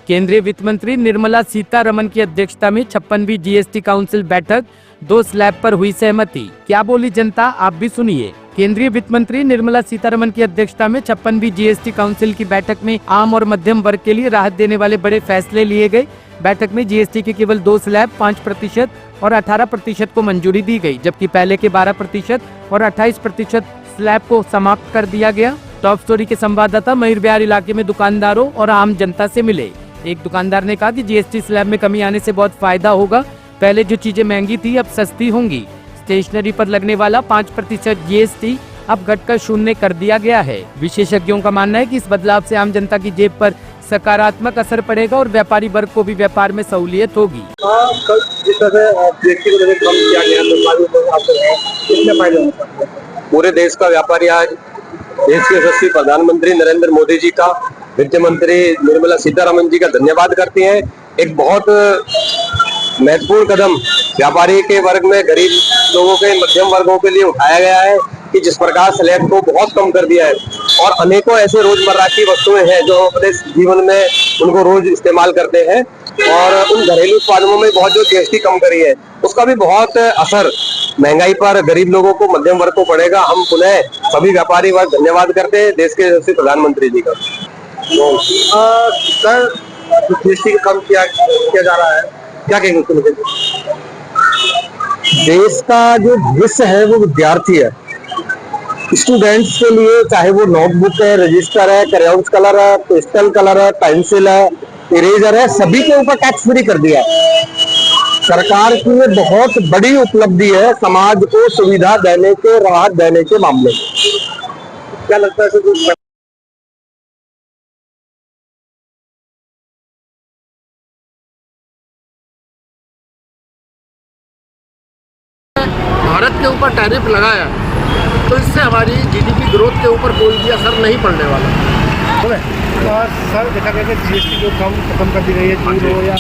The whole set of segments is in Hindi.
केंद्रीय वित्त मंत्री निर्मला सीतारमण की अध्यक्षता में 56वीं जीएसटी काउंसिल बैठक, 2 स्लैब पर हुई सहमति। क्या बोली जनता, आप भी सुनिए। केंद्रीय वित्त मंत्री निर्मला सीतारमण की अध्यक्षता में 56वीं जीएसटी काउंसिल की बैठक में आम और मध्यम वर्ग के लिए राहत देने वाले बड़े फैसले लिए गए। बैठक में जीएसटी के केवल 2 स्लैब 5% और 18% को मंजूरी दी गई, जबकि पहले के 12% और 28% स्लैब को समाप्त कर दिया गया। टॉप स्टोरी के संवाददाता मयूर बिहार इलाके में दुकानदारों और आम जनता से मिले। एक दुकानदार ने कहा कि जीएसटी स्लैब में कमी आने से बहुत फायदा होगा। पहले जो चीजें महंगी थी अब सस्ती होंगी। स्टेशनरी पर लगने वाला 5% जीएसटी अब घटकर 0 कर दिया गया है। विशेषज्ञों का मानना है कि इस बदलाव से आम जनता की जेब पर सकारात्मक असर पड़ेगा और व्यापारी वर्ग को भी व्यापार में सहूलियत होगी। पूरे देश का व्यापारी आज देश के यशस्वी प्रधानमंत्री नरेंद्र मोदी जी का, वित्त मंत्री निर्मला सीतारमण जी का धन्यवाद करते हैं। एक बहुत महत्वपूर्ण कदम व्यापारी के वर्ग में, गरीब लोगों के, मध्यम वर्गों के लिए उठाया गया है कि जिस प्रकार स्लैब को बहुत कम कर दिया है और अनेकों ऐसे रोजमर्रा की वस्तुएं हैं जो अपने जीवन में उनको रोज इस्तेमाल करते हैं, और उन घरेलू उत्पादों में बहुत जो जीएसटी कम करी है उसका भी बहुत असर महंगाई पर गरीब लोगों को, मध्यम वर्ग को पड़ेगा। हम पुनः सभी व्यापारी वर्ग धन्यवाद करते हैं देश के यशस्वी प्रधानमंत्री जी का। सर, जीएसटी कम किया जा रहा है, क्या कहेंगे उसको लेकर? देश का जो भविष्य है वो विद्यार्थी है। स्टूडेंट्स के लिए चाहे वो नोटबुक है, रजिस्टर है, क्रेयॉन्स कलर है, पेस्टल कलर है, पेंसिल है, इरेजर है, सभी के ऊपर टैक्स फ्री कर दिया है। सरकार की ये बहुत बड़ी उपलब्धि है समाज को सुविधा देने के, राहत देने के मामले में। क्या लगता है सर, भारत के ऊपर टैरिफ लगाया तो इससे हमारी जीडीपी ग्रोथ के ऊपर कोई भी असर नहीं पड़ने वाला। सर, देखा गया कि जीएसटी जो खत्म कर दी गई है, दूध हो या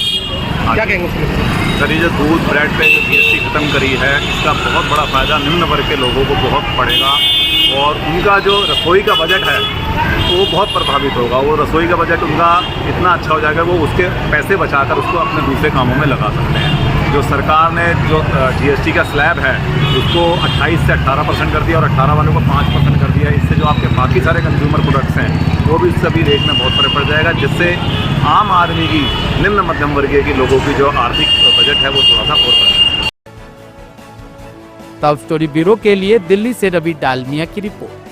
क्या कहेंगे उसमें? सर, ये जो दूध ब्रेड पे जो जीएसटी खत्म करी है इसका बहुत बड़ा फ़ायदा निम्न वर्ग के लोगों को बहुत पड़ेगा, और उनका जो रसोई का बजट है वो बहुत प्रभावित होगा। वो रसोई का बजट उनका इतना अच्छा हो जाएगा, वो उसके पैसे बचाकर उसको अपने दूसरे कामों में लगा सकते हैं। जो सरकार ने जो जीएसटी का स्लैब है उसको 28 से 18% कर दिया और 18 वालों को 5% कर दिया। इससे जो आपके बाकी सारे कंज्यूमर प्रोडक्ट्स हैं वो भी सभी रेट में बहुत फर्क पड़ जाएगा, जिससे आम आदमी की, निम्न मध्यम वर्गीय के लोगों की जो आर्थिक बजट है वो थोड़ा सा और बढ़ेगा। टॉप स्टोरी ब्यूरो के लिए दिल्ली से रवि डालमिया की रिपोर्ट।